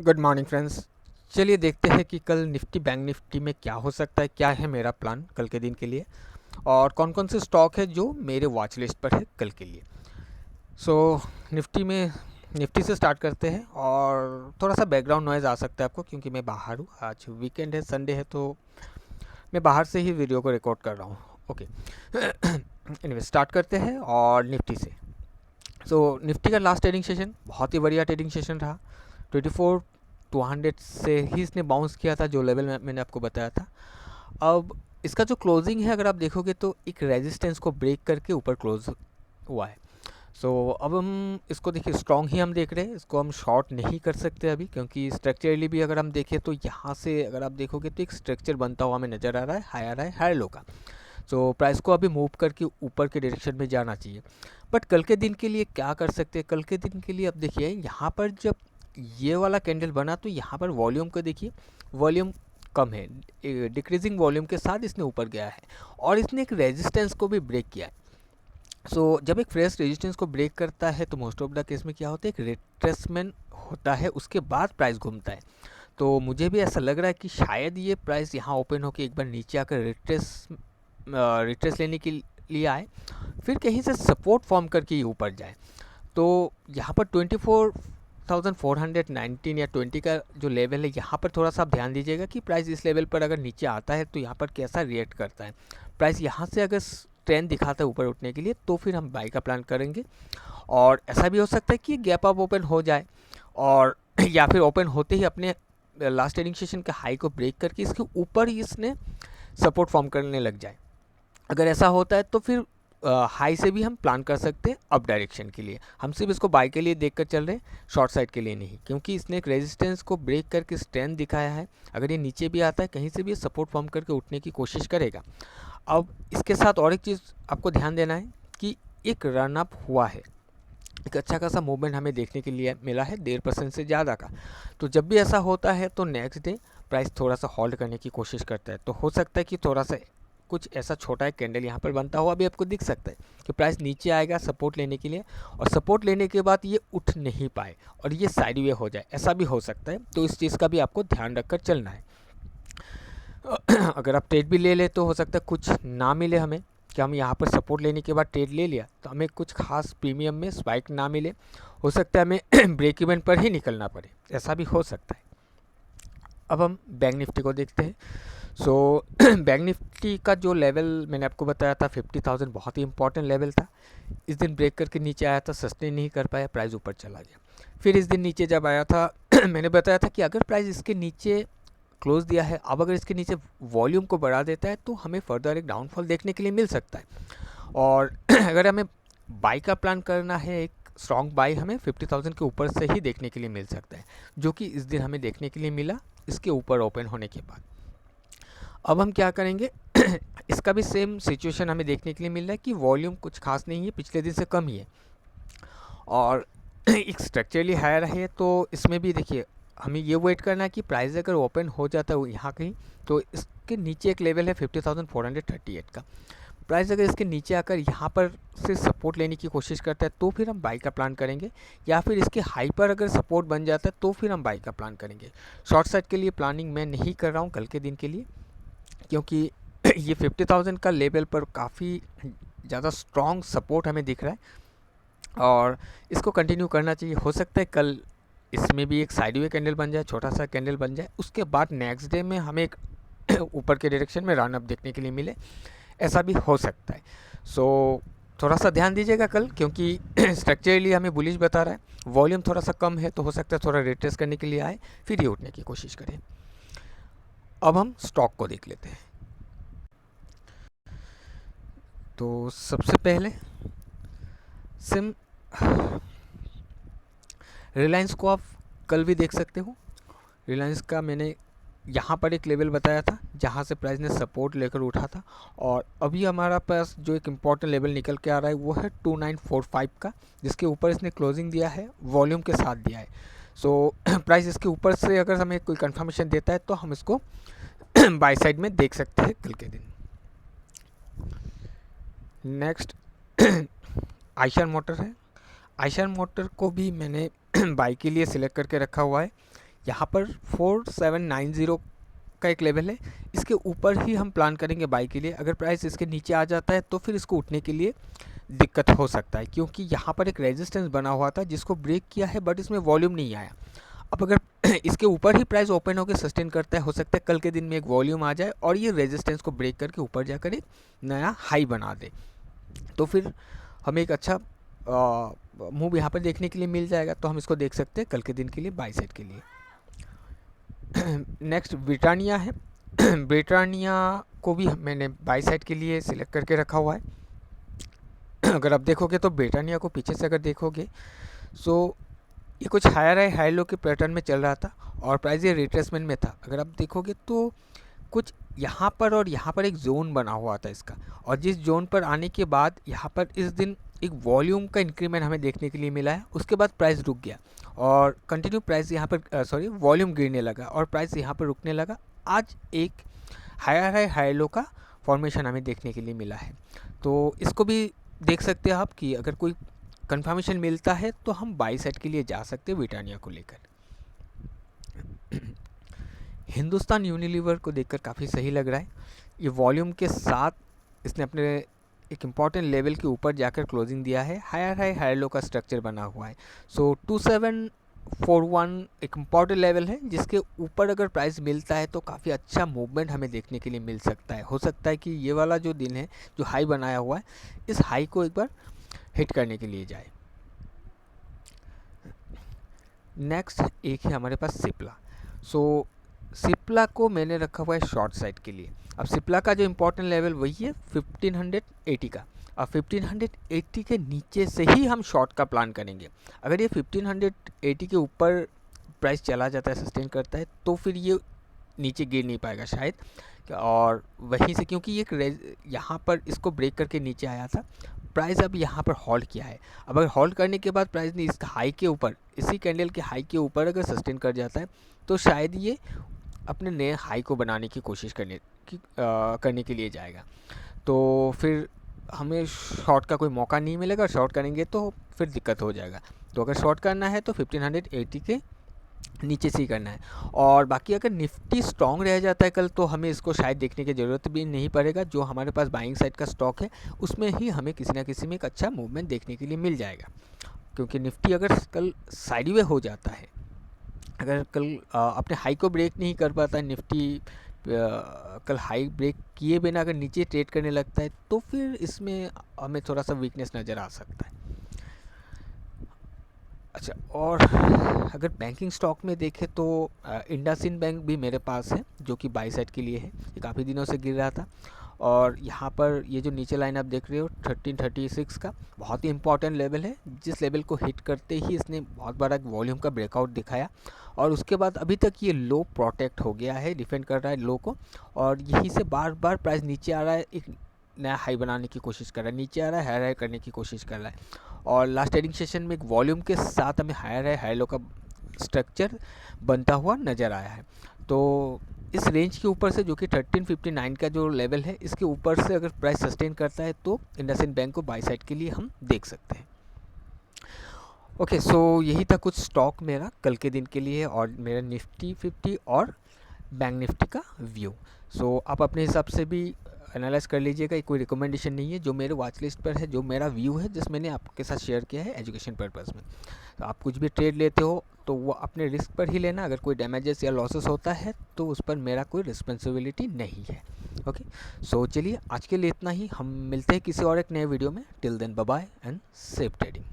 Good morning friends. चलिए देखते हैं कि कल निफ्टी बैंक निफ्टी में क्या हो सकता है, क्या है मेरा प्लान कल के दिन के लिए और कौन कौन से स्टॉक है जो मेरे वॉच लिस्ट पर है कल के लिए। सो निफ्टी से स्टार्ट करते हैं और थोड़ा सा बैकग्राउंड नॉइज़ आ सकता है आपको क्योंकि मैं बाहर हूँ। आज वीकेंड है, संडे है, तो मैं बाहर से ही वीडियो को रिकॉर्ड कर रहा हूँ। ओके। एनीवे स्टार्ट करते हैं और निफ्टी से। निफ्टी का लास्ट ट्रेडिंग सेशन बहुत ही बढ़िया ट्रेडिंग सेशन रहा। 24,200 से ही इसने बाउंस किया था, जो लेवल मैंने आपको बताया था। अब इसका जो क्लोजिंग है अगर आप देखोगे तो एक रेजिस्टेंस को ब्रेक करके ऊपर क्लोज हुआ है। अब हम इसको देखिए, स्ट्रॉन्ग ही हम देख रहे हैं, इसको हम शॉर्ट नहीं कर सकते अभी क्योंकि स्ट्रक्चरली भी अगर हम देखें तो यहाँ से अगर आप देखोगे तो एक स्ट्रक्चर बनता हुआ हमें नज़र आ रहा है, हाई आ रहा है, हाई लो का। प्राइस को अभी मूव करके ऊपर के डायरेक्शन में जाना चाहिए। बट कल के दिन के लिए क्या कर सकते हैं, कल के दिन के लिए अब देखिए यहाँ पर जब ये वाला कैंडल बना तो यहाँ पर वॉल्यूम को देखिए, वॉल्यूम कम है, डिक्रीजिंग वॉल्यूम के साथ इसने ऊपर गया है और इसने एक रेजिस्टेंस को भी ब्रेक किया है। जब एक फ्रेश रेजिस्टेंस को ब्रेक करता है तो मोस्ट ऑफ द केस में क्या होता है, एक रिट्रेसमेंट होता है, उसके बाद प्राइस घूमता है। तो मुझे भी ऐसा लग रहा है कि शायद ये प्राइस यहाँ ओपन होकर एक बार नीचे आकर रिट्रेस लेने के लिए आए, फिर कहीं से सपोर्ट फॉर्म करके ये ऊपर जाए। तो यहाँ पर 24,419 या 20 का जो लेवल है, यहाँ पर थोड़ा सा आप ध्यान दीजिएगा कि प्राइस इस लेवल पर अगर नीचे आता है तो यहाँ पर कैसा रिएक्ट करता है। प्राइस यहाँ से अगर ट्रेंड दिखाता है ऊपर उठने के लिए तो फिर हम बाई का प्लान करेंगे। और ऐसा भी हो सकता है कि गैप अप ओपन हो जाए और या फिर ओपन होते ही अपने लास्ट ट्रेडिंग सेशन के हाई को ब्रेक करके इसके ऊपर ही इसने सपोर्ट फॉर्म करने लग जाए। अगर ऐसा होता है तो फिर हाई से भी हम प्लान कर सकते हैं अप डायरेक्शन के लिए। हम सिर्फ इसको बाय के लिए देखकर चल रहे हैं, शॉर्ट साइड के लिए नहीं, क्योंकि इसने एक रेजिस्टेंस को ब्रेक करके स्ट्रेंथ दिखाया है। अगर ये नीचे भी आता है कहीं से भी सपोर्ट फॉर्म करके उठने की कोशिश करेगा। अब इसके साथ और एक चीज़ आपको ध्यान देना है कि एक रन अप हुआ है, एक अच्छा खासा मूवमेंट हमें देखने के लिए मिला है, 1.5% से ज़्यादा का। तो जब भी ऐसा होता है तो नेक्स्ट डे प्राइस थोड़ा सा होल्ड करने की कोशिश करता है। तो हो सकता है कि थोड़ा सा कुछ ऐसा छोटा एक कैंडल यहाँ पर बनता हुआ भी आपको दिख सकता है कि प्राइस नीचे आएगा सपोर्ट लेने के लिए और सपोर्ट लेने के बाद ये उठ नहीं पाए और ये साइडवे हो जाए, ऐसा भी हो सकता है। तो इस चीज़ का भी आपको ध्यान रखकर चलना है। अगर आप ट्रेड भी ले ले तो हो सकता है कुछ ना मिले हमें, कि हम यहाँ पर सपोर्ट लेने के बाद ट्रेड ले लिया तो हमें कुछ खास प्रीमियम में स्पाइक ना मिले, हो सकता है हमें ब्रेक इवन पर ही निकलना पड़े, ऐसा भी हो सकता है। अब हम बैंक निफ्टी को देखते हैं। बैंक निफ्टी का जो लेवल मैंने आपको बताया था 50,000 बहुत ही इंपॉर्टेंट लेवल था। इस दिन ब्रेक करके नीचे आया था, सस्टेन नहीं कर पाया, प्राइस ऊपर चला गया। फिर इस दिन नीचे जब आया था मैंने बताया था कि अगर प्राइस इसके नीचे क्लोज दिया है, अब अगर इसके नीचे वॉल्यूम को बढ़ा देता है तो हमें फर्दर एक डाउनफॉल देखने के लिए मिल सकता है। और अगर हमें बाई का प्लान करना है, एक स्ट्रॉन्ग बाई हमें 50,000 के ऊपर से ही देखने के लिए मिल सकता है, जो कि इस दिन हमें देखने के लिए मिला इसके ऊपर ओपन होने के बाद। अब हम क्या करेंगे इसका भी सेम सिचुएशन हमें देखने के लिए मिल रहा है कि वॉल्यूम कुछ खास नहीं है, पिछले दिन से कम ही है और एक स्ट्रक्चरली हायर है। तो इसमें भी देखिए हमें ये वेट करना है कि प्राइस अगर ओपन हो जाता है यहाँ कहीं तो इसके नीचे एक लेवल है 50,438 का। प्राइस अगर इसके नीचे आकर यहाँ पर से सपोर्ट लेने की कोशिश करता है तो फिर हम बाई का प्लान करेंगे, या फिर इसके हाई पर अगर सपोर्ट बन जाता है तो फिर हम बाई का प्लान करेंगे। शॉर्ट साइड के लिए प्लानिंग मैं नहीं कर रहा हूँ कल के दिन के लिए, क्योंकि ये 50,000 का लेवल पर काफ़ी ज़्यादा स्ट्रॉन्ग सपोर्ट हमें दिख रहा है और इसको कंटिन्यू करना चाहिए। हो सकता है कल इसमें भी एक साइडवे कैंडल बन जाए, छोटा सा कैंडल बन जाए, उसके बाद नेक्स्ट डे में हमें एक ऊपर के डायरेक्शन में रन अप देखने के लिए मिले, ऐसा भी हो सकता है। थोड़ा सा ध्यान दीजिएगा कल, क्योंकि स्ट्रक्चरली हमें बुलिश बता रहा है, वॉल्यूम थोड़ा सा कम है तो हो सकता है थोड़ा रिट्रेस करने के लिए आए फिर ये उठने की कोशिश करें। अब हम स्टॉक को देख लेते हैं। तो सबसे पहले सिम रिलायंस को आप कल भी देख सकते हो। रिलायंस का मैंने यहाँ पर एक लेवल बताया था जहाँ से प्राइस ने सपोर्ट लेकर उठा था और अभी हमारा पास जो एक इम्पॉर्टेंट लेवल निकल के आ रहा है वो है 2945 का, जिसके ऊपर इसने क्लोजिंग दिया है, वॉल्यूम के साथ दिया है। प्राइस इसके ऊपर से अगर हमें कोई कंफर्मेशन देता है तो हम इसको बाय साइड में देख सकते हैं कल के दिन। नेक्स्ट आयशर मोटर है। आयशर मोटर को भी मैंने बाई के लिए सिलेक्ट करके रखा हुआ है। यहाँ पर 4790 का एक लेवल है, इसके ऊपर ही हम प्लान करेंगे बाई के लिए। अगर प्राइस इसके नीचे आ जाता है तो फिर इसको उठने के लिए दिक्कत हो सकता है, क्योंकि यहाँ पर एक रेजिस्टेंस बना हुआ था जिसको ब्रेक किया है बट इसमें वॉल्यूम नहीं आया। अब अगर इसके ऊपर ही प्राइस ओपन होकर सस्टेन करता है, हो सकता है कल के दिन में एक वॉल्यूम आ जाए और ये रेजिस्टेंस को ब्रेक करके ऊपर जाकर एक नया हाई बना दे, तो फिर हमें एक अच्छा मूव यहाँ पर देखने के लिए मिल जाएगा। तो हम इसको देख सकते हैं कल के दिन के लिए बाई साइड के लिए। नेक्स्ट ब्रिटानिया है। ब्रिटानिया को भी मैंने बाई साइड के लिए सिलेक्ट करके रखा हुआ है। अगर आप देखोगे तो ब्रिटानिया को पीछे से अगर देखोगे सो ये कुछ हायर हाई हाई लो के पैटर्न में चल रहा था और प्राइस ये रिट्रेसमेंट में था। अगर आप देखोगे तो कुछ यहाँ पर और यहाँ पर एक जोन बना हुआ था इसका, और जिस जोन पर आने के बाद यहाँ पर इस दिन एक वॉल्यूम का इंक्रीमेंट हमें देखने के लिए मिला है। उसके बाद प्राइस रुक गया और कंटिन्यू प्राइस यहाँ पर वॉल्यूम गिरने लगा और प्राइस यहाँ पर रुकने लगा। आज एक हायर हाई हाई लो का फॉर्मेशन हमें देखने के लिए मिला है, तो इसको भी देख सकते हैं आप कि अगर कोई कंफर्मेशन मिलता है तो हम बाई साइड के लिए जा सकते हैं ब्रिटानिया को लेकर। हिंदुस्तान यूनिलीवर को देखकर काफ़ी सही लग रहा है। ये वॉल्यूम के साथ इसने अपने एक इम्पॉर्टेंट लेवल के ऊपर जाकर क्लोजिंग दिया है। हायर हाई हायर लो का स्ट्रक्चर बना हुआ है। सो 2741 एक इम्पॉर्टेंट लेवल है जिसके ऊपर अगर प्राइस मिलता है तो काफ़ी अच्छा मूवमेंट हमें देखने के लिए मिल सकता है। हो सकता है कि ये वाला जो दिन है जो हाई बनाया हुआ है इस हाई को एक बार हिट करने के लिए जाए। नेक्स्ट एक है हमारे पास सिप्ला। सो सिप्ला को मैंने रखा हुआ है शॉर्ट साइड के लिए। अब सिप्ला का जो इम्पोर्टेंट लेवल वही है 1580 का। अब 1580 के नीचे से ही हम शॉर्ट का प्लान करेंगे। अगर ये 1580 के ऊपर प्राइस चला जाता है, सस्टेन करता है, तो फिर ये नीचे गिर नहीं पाएगा शायद, और वहीं से क्योंकि ये यहाँ पर इसको ब्रेक करके नीचे आया था, प्राइस अब यहाँ पर होल्ड किया है। अब अगर होल्ड करने के बाद प्राइस ने इस हाई के ऊपर, इसी कैंडल के हाई के ऊपर अगर सस्टेन कर जाता है तो शायद ये अपने नए हाई को बनाने की कोशिश करने के लिए जाएगा। तो फिर हमें शॉर्ट का कोई मौका नहीं मिलेगा। शॉर्ट करेंगे तो फिर दिक्कत हो जाएगा। तो अगर शॉर्ट करना है तो 1580 के नीचे से ही करना है। और बाकी अगर निफ्टी स्ट्रॉन्ग रह जाता है कल तो हमें इसको शायद देखने की ज़रूरत भी नहीं पड़ेगा। जो हमारे पास बाइंग साइड का स्टॉक है उसमें ही हमें किसी ना किसी में एक अच्छा मूवमेंट देखने के लिए मिल जाएगा, क्योंकि निफ्टी अगर कल साइडवे हो जाता है, अगर कल अपने हाई को ब्रेक नहीं कर पाता है निफ्टी, कल हाई ब्रेक किए बिना अगर नीचे ट्रेड करने लगता है तो फिर इसमें हमें थोड़ा सा वीकनेस नज़र आ सकता है। अच्छा, और अगर बैंकिंग स्टॉक में देखें तो इंडसइंड बैंक भी मेरे पास है जो कि बाई साइड के लिए है। ये काफ़ी दिनों से गिर रहा था और यहाँ पर ये जो नीचे लाइन आप देख रहे हो 1336 का बहुत ही इंपॉर्टेंट लेवल है, जिस लेवल को हिट करते ही इसने बहुत बड़ा वॉल्यूम का ब्रेकआउट दिखाया और उसके बाद अभी तक ये लो प्रोटेक्ट हो गया है, डिफेंड कर रहा है लो को, और यहीं से बार बार प्राइस नीचे आ रहा है, एक नया हाई बनाने की कोशिश कर रहा है, नीचे आ रहा है, हायर हाई करने की कोशिश कर रहा है। और लास्ट ट्रेडिंग सेशन में एक वॉल्यूम के साथ हमें हायर हाई हाई लो का स्ट्रक्चर बनता हुआ नज़र आया है। तो इस रेंज के ऊपर से जो कि 1359 का जो लेवल है, इसके ऊपर से अगर प्राइस सस्टेन करता है तो इंडसइंड बैंक को बाई साइड के लिए हम देख सकते हैं। ओके, सो यही था कुछ स्टॉक मेरा कल के दिन के लिए और मेरा निफ्टी 50 और बैंक निफ्टी का व्यू। सो आप अपने हिसाब से भी एनालाइज कर लीजिएगा। कोई रिकमेंडेशन नहीं है, जो मेरे वॉच लिस्ट पर है, जो मेरा व्यू है, जिस मैंने आपके साथ शेयर किया है एजुकेशन पर्पज़ में। तो आप कुछ भी ट्रेड लेते हो तो वो अपने रिस्क पर ही लेना। अगर कोई डैमेजेस या लॉसेस होता है तो उस पर मेरा कोई रिस्पॉन्सिबिलिटी नहीं है। ओके, सो चलिए आज के लिए इतना ही। हम मिलते हैं किसी और एक नए वीडियो में। Till then bye bye and safe trading.